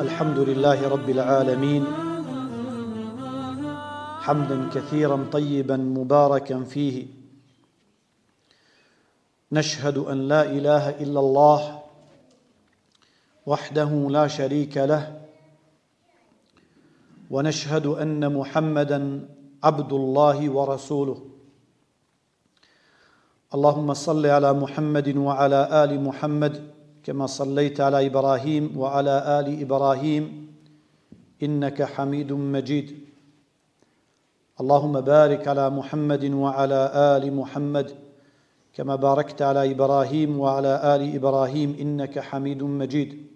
الحمد لله رب العالمين حمدا كثيرا طيبا مباركا فيه نشهد أن لا إله إلا الله وحده لا شريك له ونشهد أن محمدا عبد الله ورسوله اللهم صل على محمد وعلى آل محمد كما صليت على إبراهيم وعلى آل إبراهيم إنك حميد مجيد اللهم بارك على محمد وعلى آل محمد كما باركت على إبراهيم وعلى آل إبراهيم إنك حميد مجيد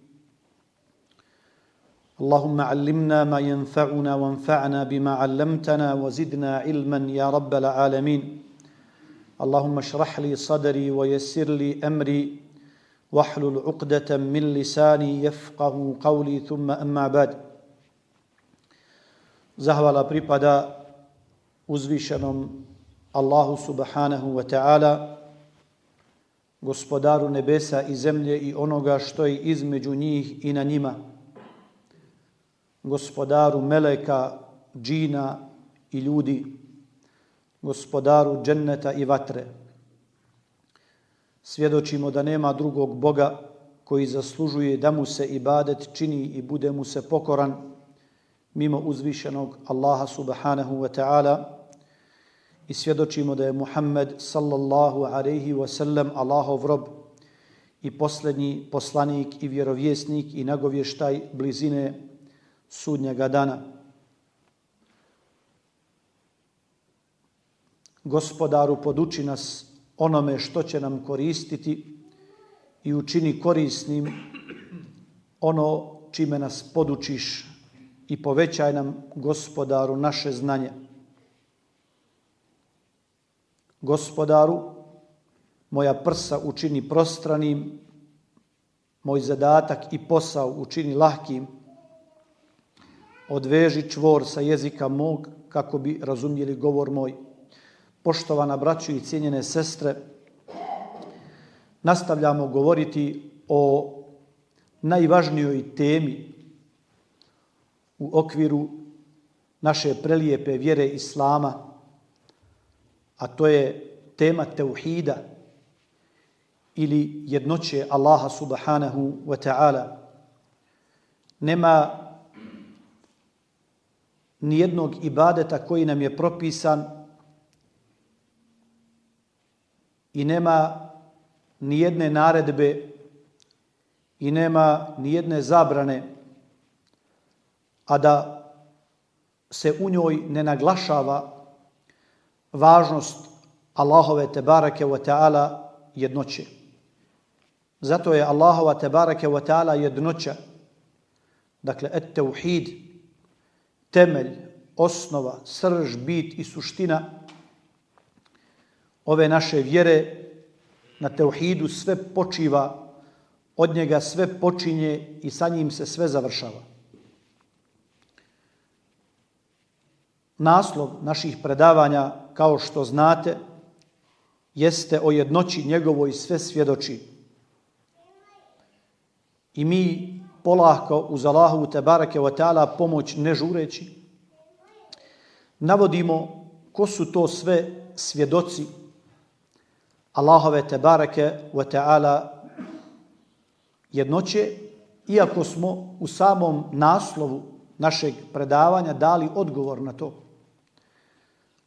اللهم علمنا ما ينفعنا وانفعنا بما علمتنا وزدنا علما يا رب العالمين اللهم اشرح لي صدري ويسر لي أمري واحلل عقدة من لساني يفقه قولي ثم أما بعد. Zahvala pripada uzvišenom Allahu subhanahu wa ta'ala, gospodaru nebesa i zemlje i onoga što je između njih i na njima, gospodaru meleka, džina i ljudi, gospodaru dženneta i vatre. Svjedočimo da nema drugog Boga koji zaslužuje da mu se ibadet čini i bude mu se pokoran mimo uzvišenog Allaha subhanahu wa ta'ala i svjedočimo da je Muhammed sallallahu alaihi wa sallam Allahov rob i posljednji poslanik i vjerovjesnik i nagovještaj blizine sudnjega dana. Gospodaru, poduči nas onome što će nam koristiti i učini korisnim ono čime nas podučiš i povećaj nam, Gospodaru, naše znanje. Gospodaru, moja prsa učini prostranim, moj zadatak i posao učini lahkim, odveži čvor sa jezika mog kako bi razumjeli govor moj. Poštovana braćo i cijenjene sestre, nastavljamo govoriti o najvažnijoj temi u okviru naše prelijepe vjere Islama, a to je tema teuhida ili jednoće Allaha subhanahu wa ta'ala. Nema nijednog ibadeta koji nam je propisan i nema nijedne naredbe i nema nijedne zabrane, a da se u njoj ne naglašava važnost Allahove tebareke wa ta'ala jednoće. Zato je Allahova tebareke wa ta'ala jednoća, dakle et-tauhid, temelj, osnova, srž, bit i suština ove naše vjere. Na teuhidu sve počiva, od njega sve počinje i sa njim se sve završava. Naslov naših predavanja, kao što znate, jeste o jednoći njegovoj sve svjedoči. I mi polako uz Allahu tebareke wa ta'ala pomoć ne žureći navodimo ko su to sve svjedoci Allahove tebareke wa ta'ala jednoće, iako smo u samom naslovu našeg predavanja dali odgovor na to.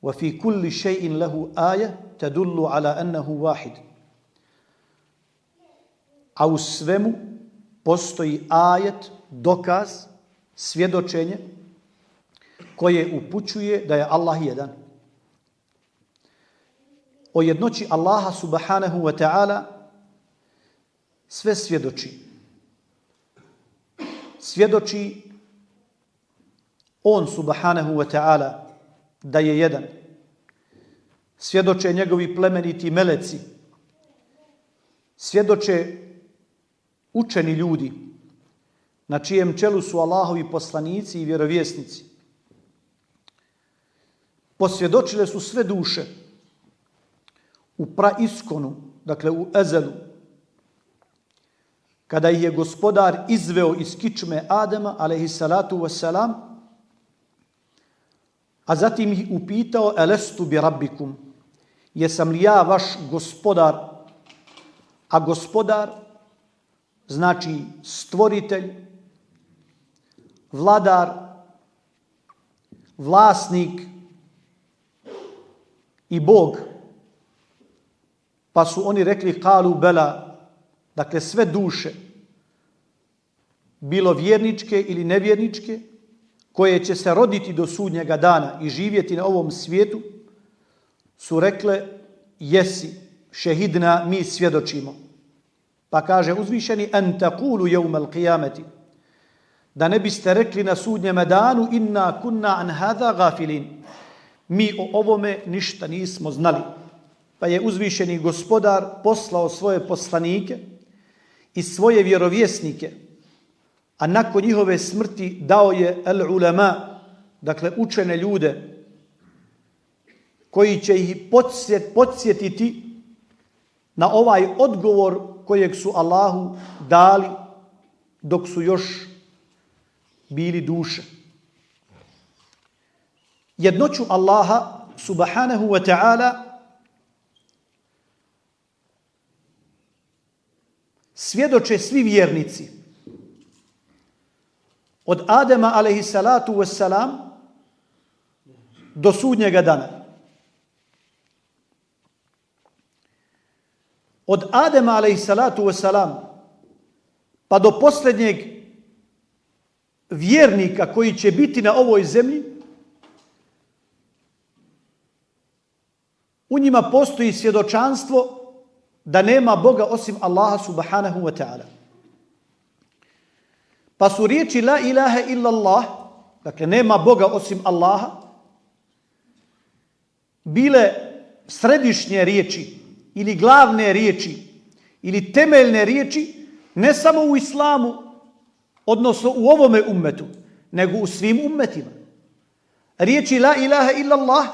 وَفِي كُلِّ شَيْءٍ لَهُ آيَةٌ تَدُلُّ عَلَى أَنَّهُ وَاحِدٌ. A u svemu postoji ajet, dokaz, svjedočenje koje upućuje da je Allah jedan. O jednoći Allaha subhanahu wa ta'ala sve svjedoči. Svjedoči on subhanahu wa ta'ala da je jedan. Svjedoče njegovi plemeniti meleci. Svjedoče učeni ljudi na čijem čelu su Allahovi poslanici i vjerovjesnici. Posvjedočile su sve duše u praiskonu, dakle u ezelu, kada ih je gospodar izveo iz kičme Adama, alejhisalatu vesselam, a zatim ih upitao: Elestu bi rabbikum, jesam li ja vaš gospodar? A gospodar znači stvoritelj, vladar, vlasnik i Bog. Pa su oni rekli: kalu bela, dakle sve duše, bilo vjerničke ili nevjerničke, koje će se roditi do sudnjega dana i živjeti na ovom svijetu, su rekle: jesi, šehidna, mi svjedočimo. Pa kaže uzvišeni: en taqulu yawmal qiyamati, da ne biste rekli na sudnjem danu: inna kunna an hadha gafilin, mi o ovome ništa nismo znali. Pa je uzvišeni gospodar poslao svoje poslanike i svoje vjerovjesnike, a nakon njihove smrti dao je al-ulama, dakle učene ljude, koji će ih podsjetiti na ovaj odgovor kojeg su Allahu dali dok su još bili duše. Jednoću Allaha subhanahu wa ta'ala svjedoče svi vjernici. Od Adema alejhisalatu vesselam do sudnjega dana. Od Adema alejhisalatu vesselam pa do posljednjeg vjernika koji će biti na ovoj zemlji, u njima postoji svjedočanstvo da nema Boga osim Allaha subhanahu wa ta'ala. Pa su riječi la ilaha illallah, dakle nema Boga osim Allaha, bile središnje riječi ili glavne riječi ili temeljne riječi ne samo u islamu, odnosno u ovome ummetu, nego u svim ummetima. Riječi la ilaha illallah,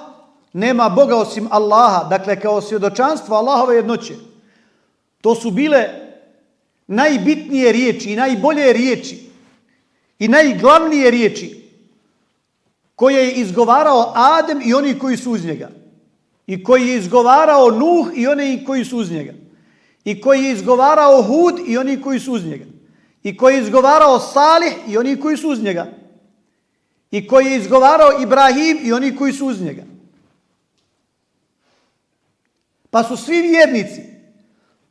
nema Boga osim Allaha, dakle kao svjedočanstvo Allahove jednoće, to su bile najbitnije riječi i najbolje riječi i najglavnije riječi koje je izgovarao Adem i oni koji su uz njega, i koji je izgovarao Nuh i oni koji su uz njega, i koji je izgovarao Hud i oni koji su uz njega, i koji je izgovarao Salih i oni koji su uz njega, i koji je izgovarao Ibrahim i oni koji su uz njega. Pa su svi vjernici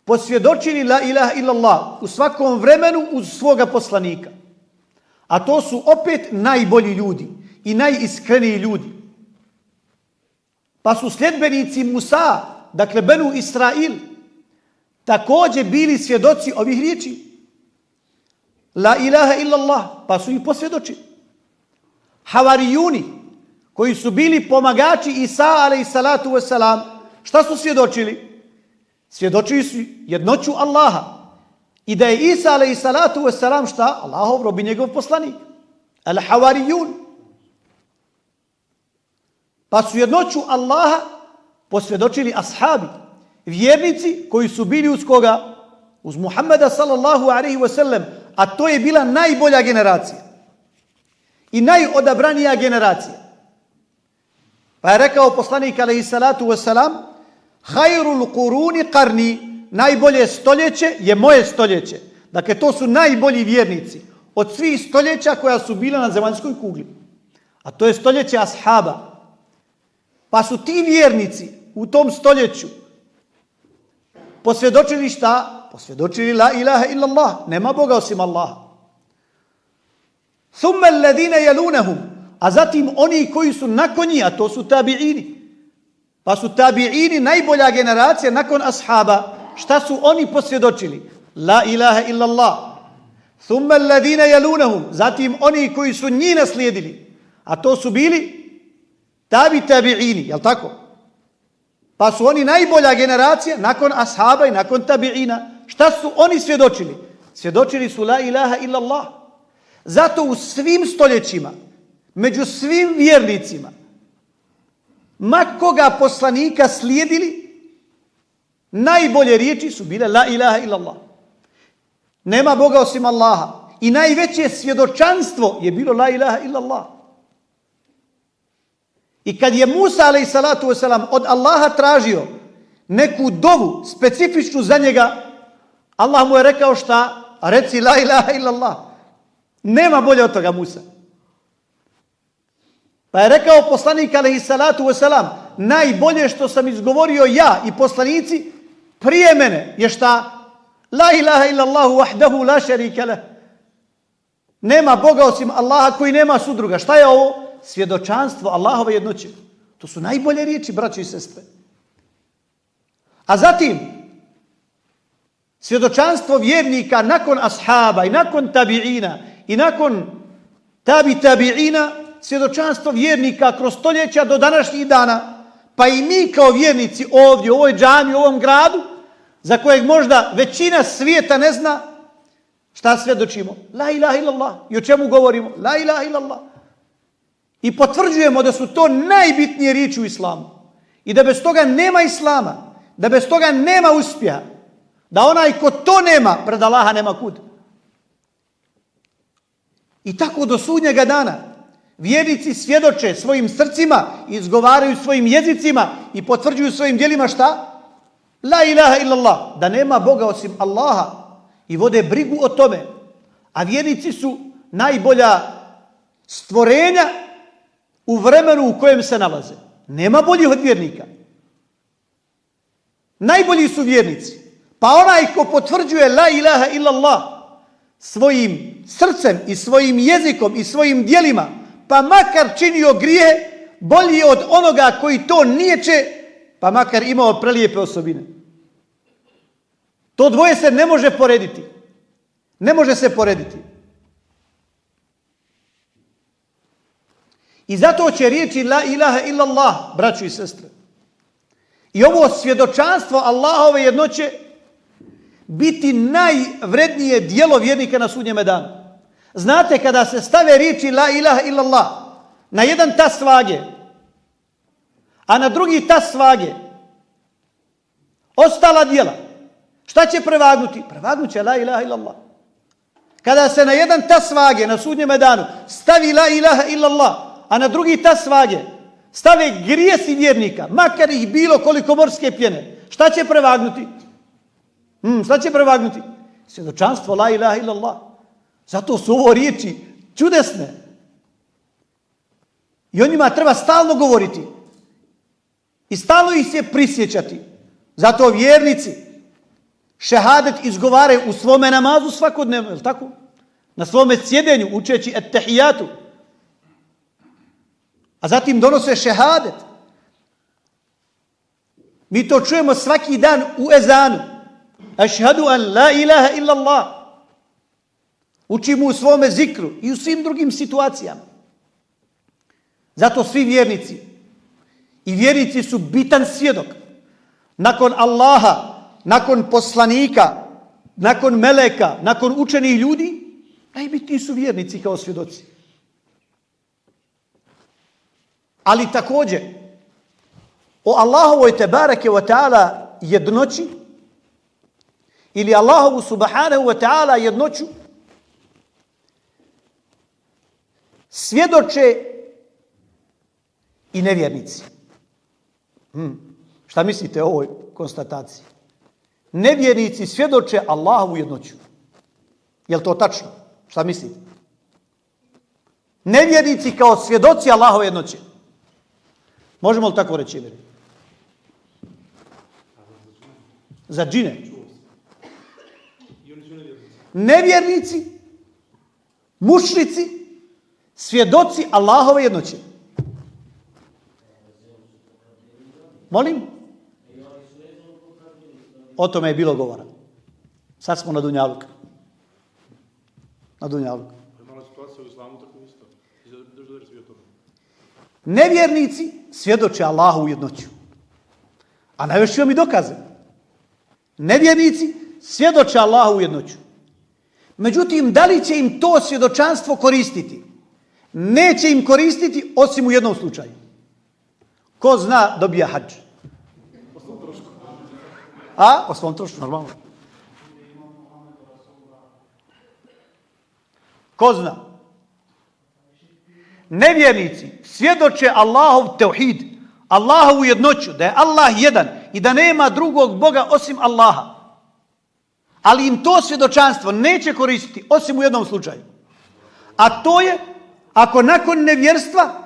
posvjedočili la ilaha illallah u svakom vremenu uz svoga poslanika. A to su opet najbolji ljudi i najiskreniji ljudi. Pa su sljedbenici Musa, dakle Benu Israil, također bili svjedoci ovih riječi. La ilaha illallah, pa su ih posvjedočili. Havarijuni, koji su bili pomagači Isa alejhisalatu vesselam, šta su svjedočili? Svjedočili su jednoću Allaha i da je Isa alejhisalatu vesselam šta? Allahov rob i njegov poslanik. Al-Havarijun. Pa su jednoću Allaha posvjedočili ashabi, vjernici koji su bili uz koga? Uz Muhammeda sallallahu alaihi wa sallam, a to je bila najbolja generacija i najodabranija generacija. Pa je rekao poslanik alaihi salatu wasalam: Hayrul kuruni qarni, najbolje stoljeće je moje stoljeće. Dakle, to su najbolji vjernici od svih stoljeća koja su bila na zemaljskoj kugli. A to je stoljeće ashaba. Pa su ti vjernici u tom stoljeću posvjedočili šta? Posvjedočili la ilaha illallah, nema Boga osim Allaha. Thumma alladhina yalunahum, a zatim oni koji su nakon njih, a to su tabi'ini. Pa su tabi'ini najbolja generacija nakon ashaba. Šta su oni posvjedočili? La ilaha illallah. Thumma alladhina yalunahum, zatim oni koji su njih naslijedili, a to su bili tabi'ini, jel tako? Pa su oni najbolja generacija nakon ashaba i nakon tabi'ina. Šta su oni svjedočili? Svjedočili su la ilaha illallah. Zato u svim stoljećima, među svim vjernicima, ma koga poslanika slijedili, najbolje riječi su bile la ilaha illallah. Nema Boga osim Allaha. I najveće svjedočanstvo je bilo la ilaha illallah. I kad je Musa alejhi salatu vesselam od Allaha tražio neku dovu specifičnu za njega, Allah mu je rekao šta? Reci la ilaha illallah. Nema bolje od toga Musa. Pa je rekao poslanik alejhi salatu vesselam, najbolje što sam izgovorio ja i poslanici prije mene je šta? La ilaha illallah wahdahu la sharika lah. Nema Boga osim Allaha koji nema sudruga. Šta je ovo? Svjedočanstvo Allahove jednoće. To su najbolje riječi, braćo i sestre. A zatim, svjedočanstvo vjernika nakon ashaba i nakon tabi'ina i nakon tabi'ina, svjedočanstvo vjernika kroz stoljeća do današnjih dana, pa i mi kao vjernici ovdje, u ovoj džami, u ovom gradu, za kojeg možda većina svijeta ne zna, šta svjedočimo? La ilaha illallah. I o čemu govorimo? La ilaha illallah. I potvrđujemo da su to najbitnije riječi u islamu. I da bez toga nema islama, da bez toga nema uspjeha, da onaj ko to nema, pred Allaha nema kud. I tako do sudnjega dana vjernici svjedoče svojim srcima, izgovaraju svojim jezicima i potvrđuju svojim djelima šta? La ilaha illallah, da nema Boga osim Allaha i vode brigu o tome. A vjernici su najbolja stvorenja u vremenu u kojem se nalaze. Nema boljih od vjernika. Najbolji su vjernici. Pa onaj ko potvrđuje la ilaha illallah svojim srcem i svojim jezikom i svojim djelima, pa makar činio grije, bolji od onoga koji to niječe, pa makar imao prelijepe osobine. To dvoje se ne može porediti. Ne može se porediti. I zato će riječi la ilaha illallah, braćo i sestre, i ovo svjedočanstvo Allahove jednoće biti najvrednije djelo vjernika na sudnjeme danu. Znate, kada se stave riječi la ilaha illallah na jedan tas vage, a na drugi tas vage ostala djela, šta će prevagnuti? Prevagnuti će la ilaha illallah. Kada se na jedan tas vage na sudnjeme danu stavi la ilaha illallah, a na drugi tas vage stave grijesi vjernika, makar ih bilo koliko morske pjene, šta će prevagnuti? Šta će prevagnuti? Svjedočanstvo la ilaha illallah. Zato su ovo riječi čudesne. I o njima treba stalno govoriti. I stalno ih se prisjećati. Zato vjernici šehadet izgovaraju u svome namazu svakodnevno, je li tako? Na svome sjedenju, učeći ettehijatu. A zatim donose šehadet. Mi to čujemo svaki dan u ezanu. Ašhadu an la ilaha illallah. Učimo u svome zikru i u svim drugim situacijama. Zato svi vjernici i vjernici su bitan svjedok. Nakon Allaha, nakon poslanika, nakon meleka, nakon učenih ljudi, najbitniji su vjernici kao svjedoci. Ali također, o Allahovoj tebareke wa ta'ala jednoći ili Allahovu subhanahu wa ta'ala jednoću svjedoče i nevjernici. Šta mislite o ovoj konstataciji? Nevjernici svjedoče Allahovu jednoću. Je li to tačno? Šta mislite? Nevjernici kao svjedoci Allahove jednoće. Možemo li tako reći? Za džine. Nevjernici, mušrici, svjedoci Allahove jednoće. Molim? O tome je bilo govora. Sad smo na Dunjaluku. Na Dunjaluku. Nevjernici svjedoče Allahu jednoću. A navešću vam i dokaze. Nevjernici svjedoče Allahu jednoću. Međutim, da li će im to svjedočanstvo koristiti? Neće im koristiti osim u jednom slučaju. Ko zna dobija hadž. Po svom trošku. A? Po svom trošku, normalno. Ko zna? Nevjernici svjedoče Allahov tevhid, Allahovu jednoću, da je Allah jedan i da nema drugog Boga osim Allaha. Ali im to svjedočanstvo neće koristiti osim u jednom slučaju. A to je ako nakon nevjerstva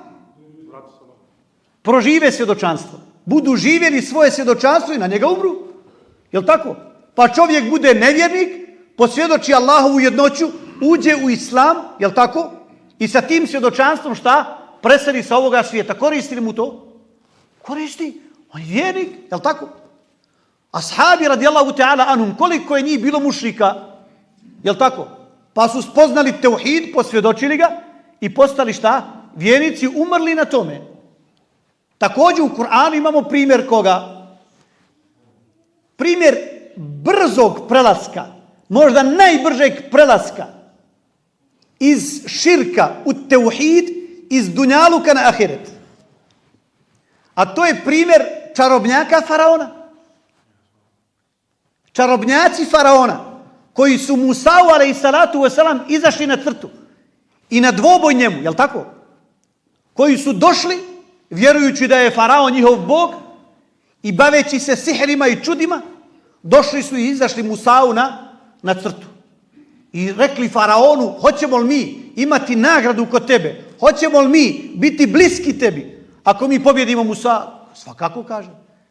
prožive svjedočanstvo. Budu živjeli svoje svjedočanstvo i na njega umru. Jel' tako? Pa čovjek bude nevjernik, posvjedoči Allahovu jednoću, uđe u islam, jel' tako? I sa tim svjedočanstvom šta? Preseli sa ovoga svijeta. Koristi li mu to? Koristi. On je vjernik, jel' tako? Ashabi radijallahu ta'ala anhum, koliko je njih bilo mušrika, jel' tako? Pa su spoznali tevhid, posvjedočili ga i postali šta? Vjernici, umrli na tome. Također u Kur'anu imamo primjer koga? Primjer brzog prelaska, možda najbržeg prelaska iz širka u tevhid, iz dunjaluka na ahiret. A to je primjer čarobnjaka faraona. Čarobnjaci faraona koji su Musau alejhi salatu vesselam izašli na crtu i na dvoboj njemu, jel tako? Koji su došli vjerujući da je faraon njihov bog i baveći se sihrima i čudima, došli su i izašli Musau na crtu. I rekli faraonu, hoćemo li mi imati nagradu kod tebe? Hoćemo li mi biti bliski tebi? Ako mi pobjedimo Musa, svakako kaže.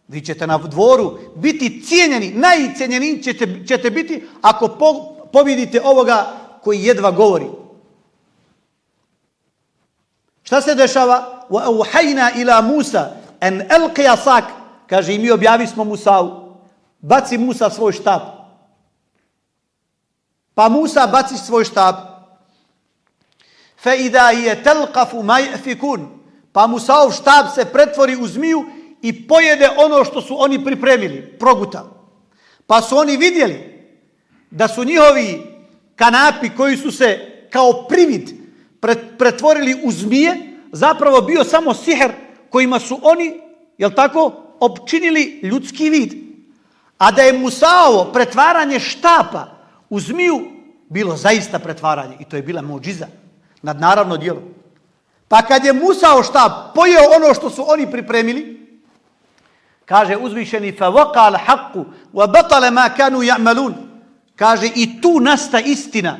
Vi ćete na dvoru biti cijenjeni, najcijenjeniji ćete biti ako pobjedite ovoga koji jedva govori. Šta se dešava? وَأَوْحَيْنَا إِلَى مُوسَى أَنْ أَلْقِ عَصَاكَ. Kaže, i mi objavi smo Musau, baci Musa svoj štab. Pa Musa baci svoj štab. فَإِذَا هِيَ تَلْقَفُ مَا يَأْفِكُونَ. Pa Musaov štab se pretvori u zmiju i pojede ono što su oni pripremili, proguta. Pa su oni vidjeli da su njihovi kanapi koji su se kao privid pretvorili u zmije, zapravo bio samo sihr kojima su oni, jel tako, opčinili ljudski vid. A da je Musaovo pretvaranje štapa u zmiju bilo zaista pretvaranje i to je bila muđiza, nadnaravno djelo. Pa kad je Musao štap pojeo ono što su oni pripremili, kaže uzvišeni فَوَقَى الْحَقُّ وَبَطَلَ مَا كَانُوا يَعْمَلُونَ. Kaže i tu nasta istina.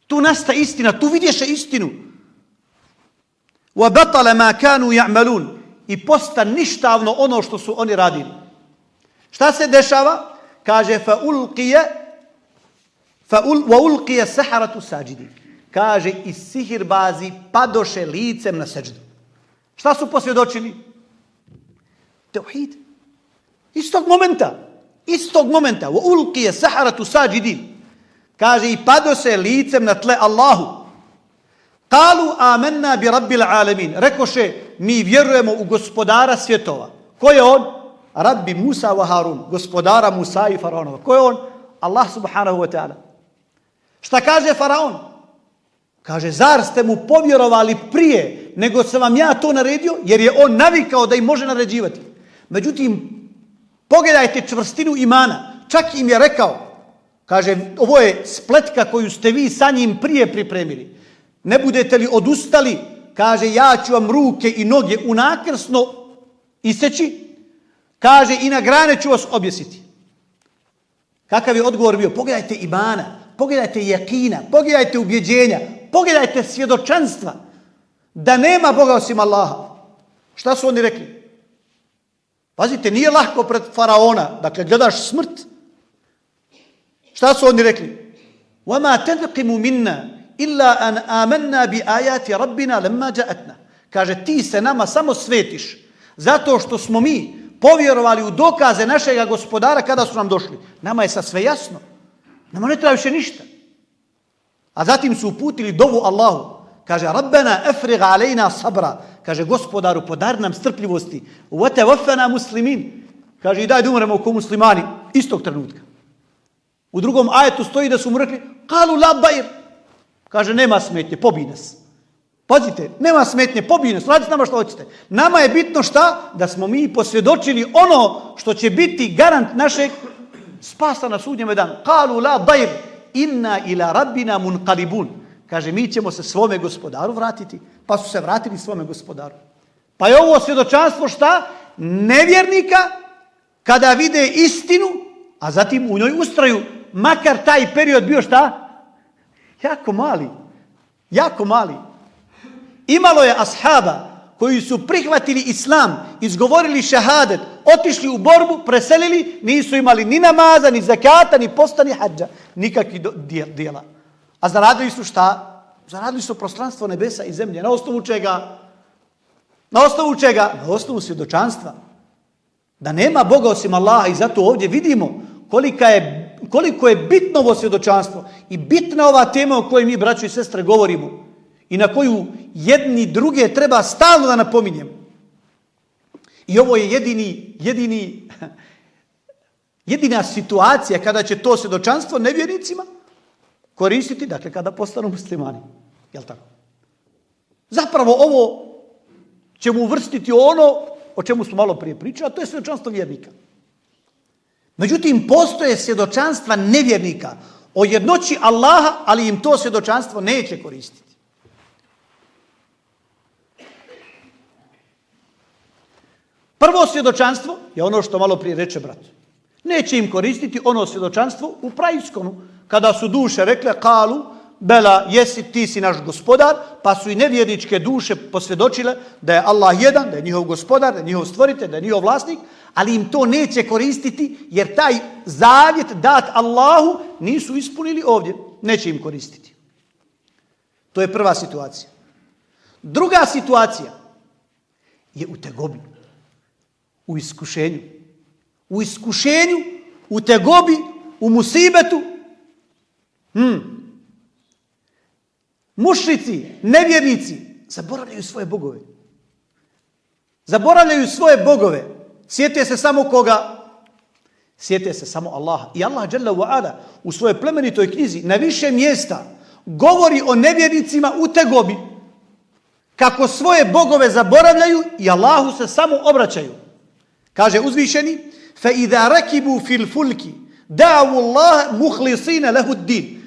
Tu nasta istina, tu vidješe istinu. وَبَطَلَ مَا كَانُوا يَعْمَلُونَ. I posta ništavno ono što su oni radili. Šta se dešava? Kaže وَأُلْقِيَ سَحَرَةُ سَاجِدِينَ. Kaže i sihirbazi padoše licem na seđdu. Šta su posvjedočili? Tevhid. Istog momenta. وَأُلْقِيَ سَحَرَةُ سَاجِدِينَ. Kaže i padoše licem na tle Allahu. قَالُوا آمَنَّا بِرَبِّ الْعَالَمِينَ. Rekoše, mi vjerujemo u gospodara svjetova. Ko je on? Rabbi Musa wa Harun. Gospodara Musa i Faraonova. Ko je on? Allah subhanahu wa ta'ala. Šta kaže Faraon? Kaže, zar ste mu povjerovali prije nego sam vam ja to naredio? Jer je on navikao da im može naređivati. Međutim, pogledajte čvrstinu imana. Čak im je rekao, kaže, ovo je spletka koju ste vi sa njim prije pripremili. Ne budete li odustali, kaže, ja ću vam ruke i noge unakrsno iseći, kaže, i na grane ću vas objesiti. Kakav je odgovor bio? Pogledajte imana, pogledajte jakina, pogledajte ubjeđenja, pogledajte svjedočanstva da nema Boga osim Allaha. Šta su oni rekli? Pazite, nije lahko pred faraona, dakle gledaš smrt. Šta su oni rekli? وَمَا تَنْقِمُ مِنَّا إِلَّا أَنْ آمَنَّا بِآيَاتِ رَبِّنَا لَمَّا جَأَتْنَا. Kaže, ti se nama samo svetiš zato što smo mi povjerovali u dokaze našega gospodara kada su nam došli. Nama je sad sve jasno. Nama ne treba više ništa. A zatim su uputili dovu Allahu. Kaže, Rabbena efriga alejna sabra. Kaže, gospodaru, podari nam strpljivosti. Uvete muslimin. Kaže, i daj da umremo ko muslimani istog trenutka. U drugom ajetu stoji da su mu rekli, kalu la bajr. Kaže, nema smetnje, pobij nas. Pazite, nema smetnje, pobij nas, radite nama što hoćete. Nama je bitno šta? Da smo mi posvjedočili ono što će biti garant našeg spasa na sudnjem danu. Kalu la bajr. inna ila rabbina munqalibun. Kaže, mi ćemo se svome gospodaru vratiti. Pa su se vratili svome gospodaru. Pa je ovo svjedočanstvo šta? Nevjernika kada vide istinu, a zatim u njoj ustraju, makar taj period bio šta? Jako mali. Jako mali. Imalo je ashaba koji su prihvatili islam, izgovorili šehadet, otišli u borbu, preselili, nisu imali ni namaza, ni zakata, ni posta, ni hadža. Nikakvih dijela. A zaradili su šta? Zaradili su prostranstvo nebesa i zemlje. Na osnovu čega? Na osnovu čega? Na osnovu svjedočanstva. Da nema Boga osim Allaha i zato ovdje vidimo koliko je bitno ovo svjedočanstvo i bitna ova tema o kojoj mi, braćo i sestre, govorimo i na koju jedni druge treba stalno da napominjem. I ovo je jedina situacija kada će to svjedočanstvo nevjernicima koristiti, dakle, kada postanu muslimani. Jel' tako? Zapravo ovo ćemo uvrstiti ono o čemu smo malo prije pričali, a to je svjedočanstvo vjernika. Međutim, postoje svjedočanstva nevjernika o jednoći Allaha, ali im to svjedočanstvo neće koristiti. Prvo svjedočanstvo je ono što malo prije reče brat. Neće im koristiti ono svjedočanstvo u praiskonu, kada su duše rekle, kalu, bela, jesi, ti si naš gospodar, pa su i nevjerničke duše posvjedočile da je Allah jedan, da je njihov gospodar, da je njihov stvoritelj, da je njihov vlasnik, ali im to neće koristiti jer taj zavjet dat Allahu nisu ispunili ovdje. Neće im koristiti. To je prva situacija. Druga situacija je u tegobi, u iskušenju. U iskušenju, u tegobi, u musibetu. Mušrici, nevjernici, zaboravljaju svoje bogove. Zaboravljaju svoje bogove. Sjete se samo koga? Sjete se samo Allaha. I Allah dželle ve ala u svojoj plemenitoj knjizi na više mjesta govori o nevjernicima u tegobi. Kako svoje bogove zaboravljaju i Allahu se samo obraćaju. Kaže uzvišeni: فَإِذَا رَكِبُوا فِي الْفُلْكِ دَعَوُوا اللَّهَ مُخْلِصِينَ لَهُ الدِّينَ.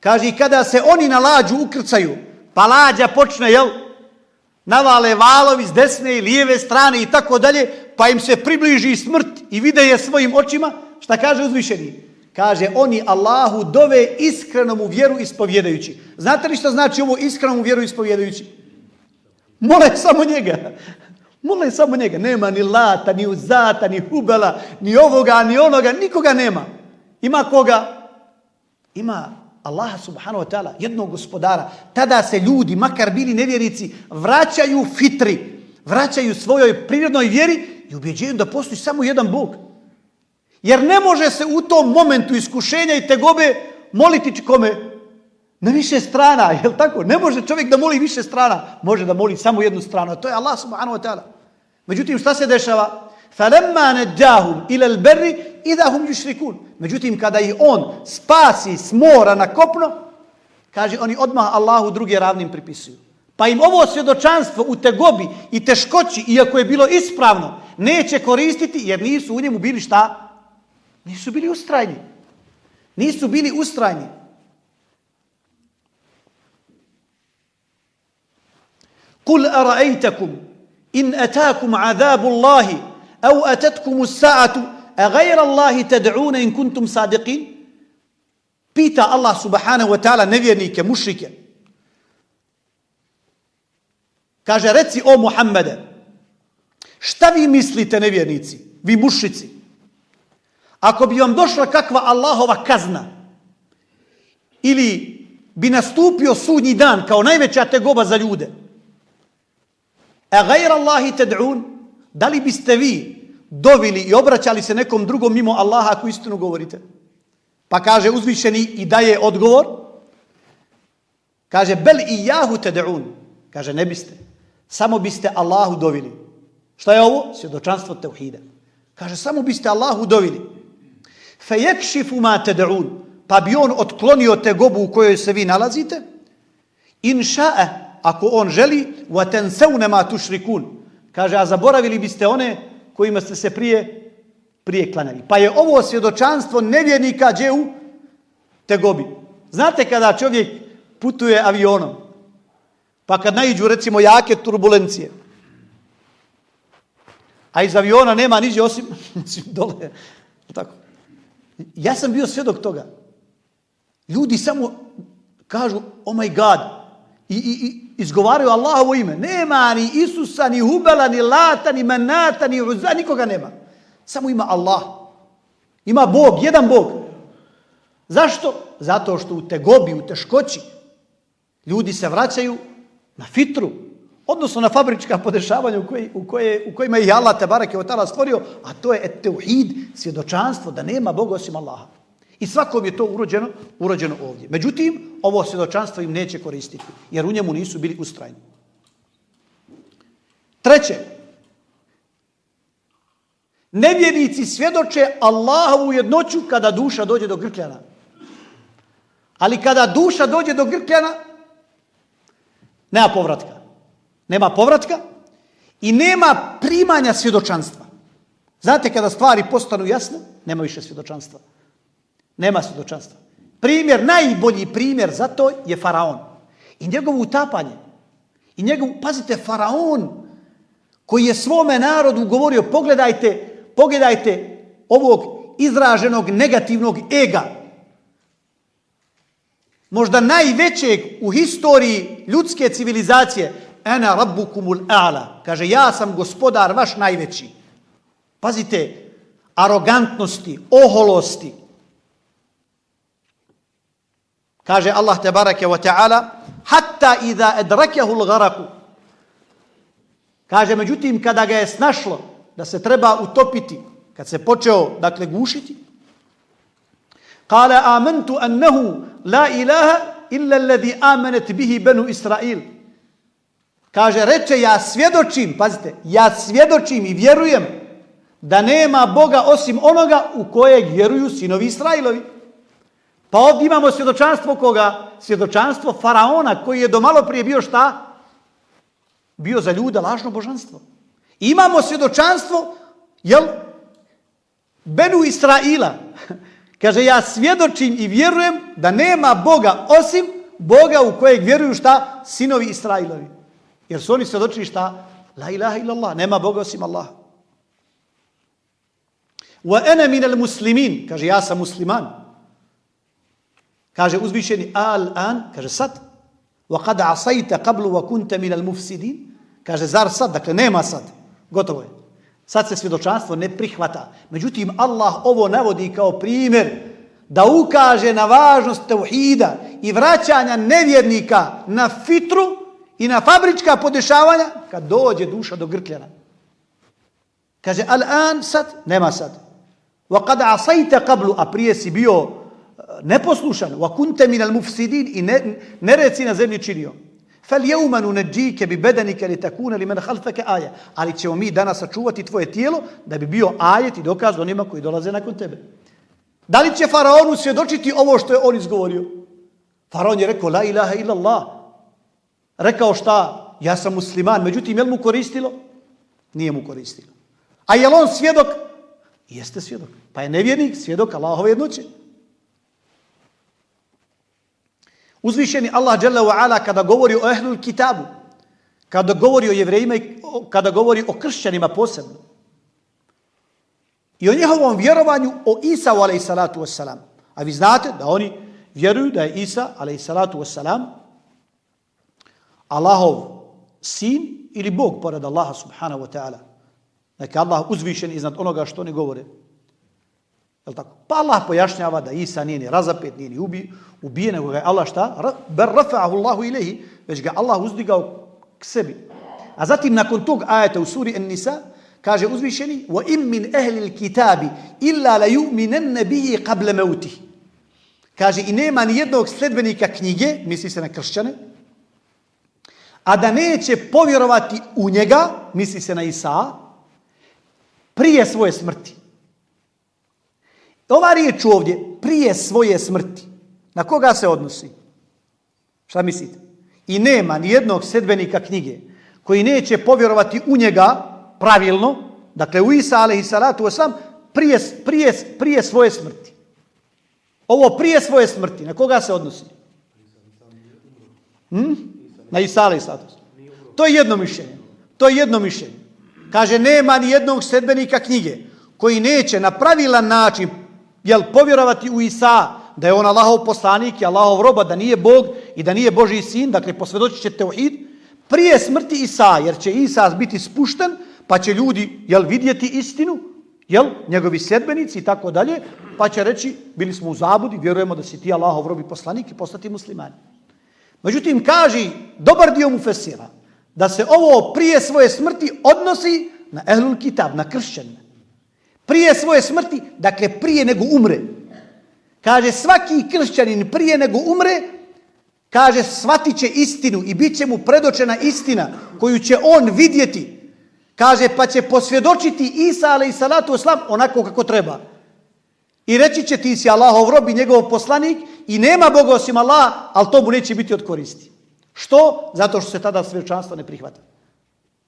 Kaže, i kada se oni na lađu ukrcaju, pa lađa počne, navale valovi s desne i lijeve strane i tako dalje, pa im se približi smrt i vide je svojim očima, šta kaže uzvišeni? Kaže, oni Allahu dove iskrenom u vjeru ispovjedajući. Znate li što znači ovo iskrenom u vjeru ispovjedajući? Mole samo njega. Mole samo njega. Nema ni Lata, ni Uzata, ni Hubela, ni ovoga, ni onoga, nikoga nema. Ima koga? Ima Allaha subhanahu wa ta'ala, jednog gospodara. Tada se ljudi, makar bili nevjernici, vraćaju fitri, vraćaju svojoj prirodnoj vjeri i ubjeđuju da postoji samo jedan Bog. Jer ne može se u tom momentu iskušenja i tegobe moliti kome? Na više strana, jel tako? Ne može čovjek da moli više strana, može da moli samo jednu stranu, a to je Allah subhanahu wa ta'ala. Međutim, šta se dešava? فَلَمَّا نَجَّاهُمْ إِلَى الْبَرِّ إِذَا هُمْ يُشْرِكُونَ. Međutim, kada ih on spasi s mora na kopno, kaže, oni odmah Allahu druge ravnim pripisuju. Pa im ovo svjedočanstvo u tegobi i teškoći, iako je bilo ispravno, neće koristiti jer nisu u njemu bili šta? Nisu bili ustrajni. Nisu bili ustrajni. قُلْ أَرَأَيْتَكُمْ إِنْ أَتَاكُمْ عَذَابُ اللَّهِ أَوْ أَتَتْكُمُ السَّاعَةُ أَغَيْرَ اللَّهِ تَدْعُونَ إِنْ كُنْتُمْ صَادِقِينَ. Pita Allah subhanahu wa ta'ala nevjernike, mušrike. Kaže, reci o Muhammede, šta vi mislite nevjernici, vi mušrici? Ako bi vam došla kakva Allahova kazna ili bi nastupio sudnji dan kao najveća tegoba za ljude, أَغَيْرَ اللَّهِ تَدْعُونَ. Da li biste vi dovili i obraćali se nekom drugom mimo Allaha ako istinu govorite? Pa kaže uzvišeni i daje odgovor. Kaže, bel ijahu ted'un. Kaže, ne biste. Samo biste Allahu dovili. Šta je ovo? Svjedočanstvo tevhida. Kaže, samo biste Allahu dovili. Fejekšifu ma ted'un. Pa bi on otklonio tegobu u kojoj se vi nalazite. Inša'e, ako on želi, wa tensevne ma tušrikun. Kaže, a zaboravili biste one kojima ste se prije klanjali. Pa je ovo svjedočanstvo nevjernika gdje tegobi. Znate kada čovjek putuje avionom, pa kad naiđu recimo jake turbulencije, a iz aviona nema niđe osim dole. Tako. Ja sam bio svjedok toga. Ljudi samo kažu, oh my God, i izgovaraju Allahovo ime. Nema ni Isusa, ni Hubela, ni Lata, ni Manata, ni Uza, nikoga nema. Samo ima Allah. Ima Bog, jedan Bog. Zašto? Zato što u tegobi, u teškoći, ljudi se vraćaju na fitru, odnosno na fabrička podešavanja u kojima je Allah tebareke ve taala stvorio, a to je tauhid, svjedočanstvo da nema Boga osim Allaha. I svakom je to urođeno ovdje. Međutim, ovo svjedočanstvo im neće koristiti, jer u njemu nisu bili ustrajni. Treće, nevjernici svjedoče Allahovu jednoću kada duša dođe do grkljana. Ali kada duša dođe do grkljana, nema povratka. Nema povratka i nema primanja svjedočanstva. Znate, kada stvari postanu jasne, nema više svjedočanstva. Nema svjedočanstva. Najbolji primjer za to je Faraon. I njegovo utapanje. Pazite, Faraon koji je svome narodu govorio, pogledajte ovog izraženog negativnog ega. Možda najvećeg u historiji ljudske civilizacije. Ana rabbukumul a'la. Kaže, ja sam gospodar vaš najveći. Pazite, arogantnosti, oholosti. Kaže Allah tebareke wa ta'ala, hatta idha adrakahu al-gharaq. Kaže, međutim, kada ga je snašlo da se treba utopiti, kad se počeo, gušiti, kale amantu annahu la ilaha illa alladhi amanat bihi banu Israil. Kaže, reče, ja svjedočim, pazite, ja svjedočim i vjerujem da nema Boga osim onoga u kojeg vjeruju sinovi Israilovi. Pa ovdje imamo svjedočanstvo koga? Svjedočanstvo Faraona koji je do malo prije bio šta? Bio za ljude lažno božanstvo. Imamo svjedočanstvo, Benu Israila. Kaže, ja svjedočim i vjerujem da nema Boga osim Boga u kojeg vjeruju šta? Sinovi Israilovi. Jer su oni svjedočili šta? La ilaha illallah, nema Boga osim Allaha. Wa ana minal muslimin, kaže, ja sam musliman. Kaže uzvišeni al-an, kaže sad. Wa qad asajta qablu wa kunta minal mufsidin. Kaže, zar sad? Dakle, nema sad. Gotovo je. Sad se svjedočanstvo ne prihvata. Međutim, Allah ovo navodi kao primjer da ukaže na važnost tauhida i vraćanja nevjernika na fitru i na fabrička podešavanja kad dođe duša do grkljana. Kaže, al-an, sad? Nema sad. Wa qad asajta qablu, a prije si bio neposlušan. Wa kunta minal mufsidin, i nereci na zemlji činio. فَالْيَوْمَ نُنَجِّيكَ بِبَدَنِكَ لِتَكُونَ لِمَنْ خَلْفَكَ آيَةً. Ali ćemo mi danas sačuvati tvoje tijelo da bi bio ajet i dokaz onima koji dolaze nakon tebe. Da li će Faraonu svjedočiti ovo što je on izgovorio? Faraon je rekao, la ilaha illallah. Rekao šta? Ja sam musliman. Međutim, je li mu koristilo? Nije mu koristilo. A je li on svjedok? Jeste svjedok. Pa je nevjernik svjedok Allahove jednoće. Uzvišeni Allah dželle ve ala kada govori o ehlul kitabu, kada govori o jevrejima i kada govori o kršćanima posebno i o njihovom vjerovanju o Isa alejhi salatu vesselam. A vi znate da oni vjeruju da je Isa alejhi salatu vesselam Allahov sin ili Bog pored Allaha subhanahu wa ta'ala. Neka Allah uzvišen iznad onoga što oni govore. Jel tako? Pa Allah pojašnjava da Isa nije ni razapet, nije ni ubijen, nego ga je Allah šta? Ber rafa'ahu Allahu ilaihi, već ga Allah uzdigao k sebi. A zatim nakon tog ajeta u suri An-Nisa kaže uzvišeni wa im min ahli al-kitabi illa la yu'minanna bihi qabla mawtihi. Kaže, i nema ni jednog sledbenika knjige, misli se na kršćane, a da neće povjerovati u njega, misli se na Isa, prije svoje smrti. Ova riječ ovdje, prije svoje smrti, na koga se odnosi? Šta mislite? I nema ni jednog sledbenika knjige koji neće povjerovati u njega pravilno, dakle u Isa alejhi salatu vesselam, prije svoje smrti. Ovo prije svoje smrti, na koga se odnosi? Na Isa alejhi selam. To je jedno mišljenje. Kaže, nema ni jednog sledbenika knjige koji neće na pravilan način povjerovati u Isa, da je on Allahov poslanik i Allahov rob, da nije Bog i da nije Božji sin, dakle posvjedočit će teuhid, prije smrti Isa, jer će Isa biti spušten, pa će ljudi vidjeti istinu, njegovi sljedbenici i tako dalje, pa će reći, bili smo u zabudi, vjerujemo da si ti Allahov rob i poslanik i postati muslimani. Međutim, kaže dobar dio mufesira da se ovo prije svoje smrti odnosi na ehlul kitab, na kršćane. Prije svoje smrti, dakle prije nego umre. Kaže, svaki kršćanin prije nego umre, kaže, shvatit će istinu i bit će mu predočena istina koju će on vidjeti. Kaže, pa će posvjedočiti Isa alejhi salatu vesselam onako kako treba. I reći će, ti si Allahov rob i njegov poslanik i nema Boga osim Allaha, ali to mu neće biti od koristi. Što? Zato što se tada svjedočanstvo ne prihvata.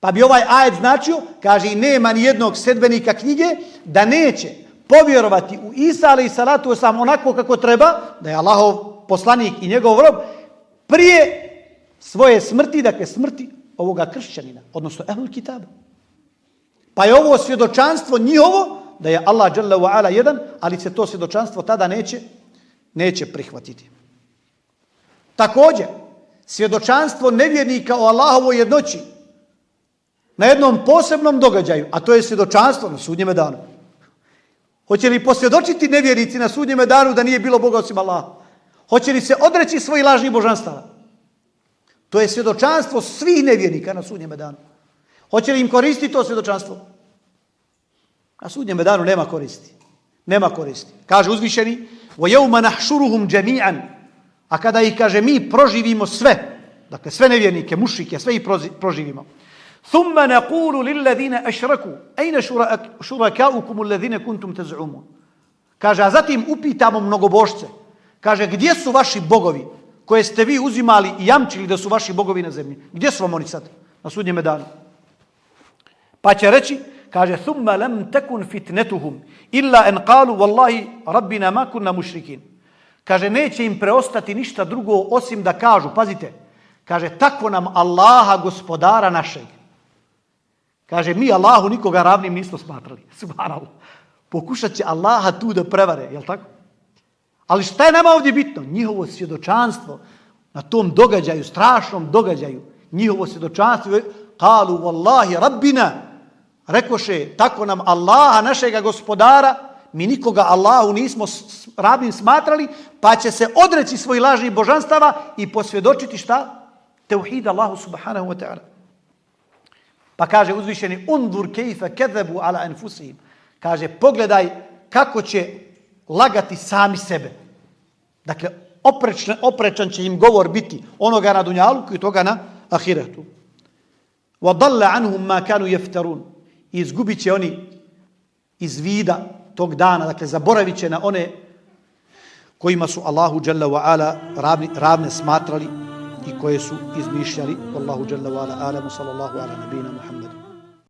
Pa bi ovaj ajet značio, kaže, i nema ni jednog sledbenika knjige da neće povjerovati u Isa alejhi salatu vesselam onako kako treba, da je Allahov poslanik i njegov rob, prije svoje smrti, dakle smrti ovoga kršćanina, odnosno ehlul kitaba. Pa je ovo svjedočanstvo njihovo, da je Allah dželle ve ala jedan, ali se to svjedočanstvo tada neće prihvatiti. Također, svjedočanstvo nevjernika o Allahovoj jednoći na jednom posebnom događaju, a to je svjedočanstvo na sudnjem danu. Hoće li posvjedočiti nevjernici na sudnjem danu da nije bilo Boga osim Allaha? Hoće li se odreći svojih lažnih božanstava? To je svjedočanstvo svih nevjernika na sudnjem danu. Hoće li im koristiti to svjedočanstvo? Na sudnjem danu nema koristi. Nema koristi. Kaže uzvišeni: وَيَوْمَ نَحْشُرُهُمْ جَمِيعًا. A kada ih, kaže, mi proživimo sve, dakle sve nevjernike, mušrike, sve ih proživimo. ثُمَّ نَقُولُ لِلَّذِينَ أَشْرَكُوا أَيْنَ شُرَكَاؤُكُمُ الَّذِينَ كُنْتُمْ تَزْعُمُونَ. Kaže, a zatim upitamo mnogobožce. Kaže, gdje su vaši bogovi koje ste vi uzimali i jamčili da su vaši bogovi na zemlji? Gdje su vam oni sad na sudnjem danu? Pa će reći, kaže, ثُمَّ لَمْ تَكُنْ فِتْنَتُهُمْ إِلَّا أَنْ قَالُوا وَاللَّهِ رَبِّنَا مَا كُنَّا مُشْرِكِينَ. Kaže, neće im preostati ništa drugo osim da kažu, pazite, kaže, tako nam Allaha, gospodara našeg. Kaže, mi Allahu nikoga ravnim nismo smatrali. Subhanallah. Pokušat će Allaha tu da prevare, jel tako? Ali šta je nama ovdje bitno? Njihovo svjedočanstvo na tom događaju, strašnom događaju, njihovo svjedočanstvo, kalu wallahi rabbina, rekoše, tako nam Allaha, našega gospodara, mi nikoga Allahu nismo ravnim smatrali, pa će se odreći svojih lažnih božanstava i posvjedočiti šta? Teuhid Allahu subhanahu wa ta'ala. Pa kaže uzvišeni, unzur kejfe kezebu ala anfusihim. Kaže, pogledaj kako će lagati sami sebe. Dakle, oprečan će im govor biti onoga na dunjaluku i toga na ahiretu. وَضَلَّ عَنْهُمْ مَا كَانُوا يَفْتَرُونَ. I izgubit će oni iz vida tog dana, dakle, zaboravit će na one kojima su Allahu dželle ve ala ravne smatrali i koje su izmišljali. Wallahu dželle ve ala, sallallahu ala nabina Muhammedu.